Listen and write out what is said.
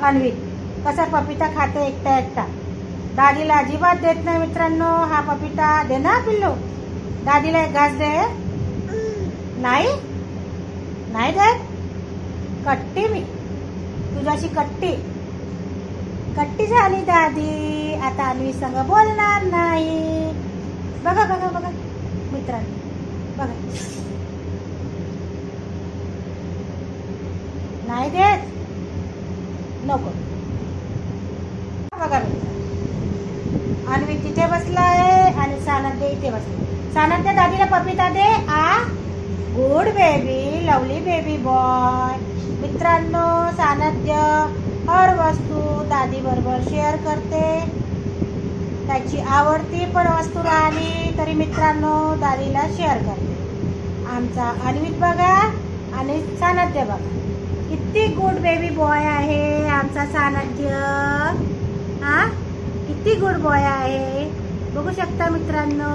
अन्वित कसा पपिता खाते एकटा एकटा. दादीला अजिबात देत नाही मित्रांनो हा पपिता. दे ना पिल्लू, दादीला एक घास दे. नाही नाही देत. कट्टी मी तुझ्याशी कट्टी कट्टी झाली दादी. आता अन्वित संग बोलणार नाही. बघा बघा बघा मित्रांनो, बघा नाही देत. नको. बघा मित्रांनो, अन्वित तिथे बसला आहे आणि सानध्य इथे बसला. सानध्य दादीला पपिता दे. आ good baby, lovely baby boy. मित्रांनो सानध्य हर वस्तू दादी बरोबर शेअर करते. त्याची आवडती पण वस्तू राहिली तरी मित्रांनो दादीला शेअर करते. आमचा अन्वित बघा आणि सानध्य बघा, किती गुड बेबी बॉय आहे आमचा सानध्य. हा किती गुड बॉय आहे बघू शकता मित्रांनो.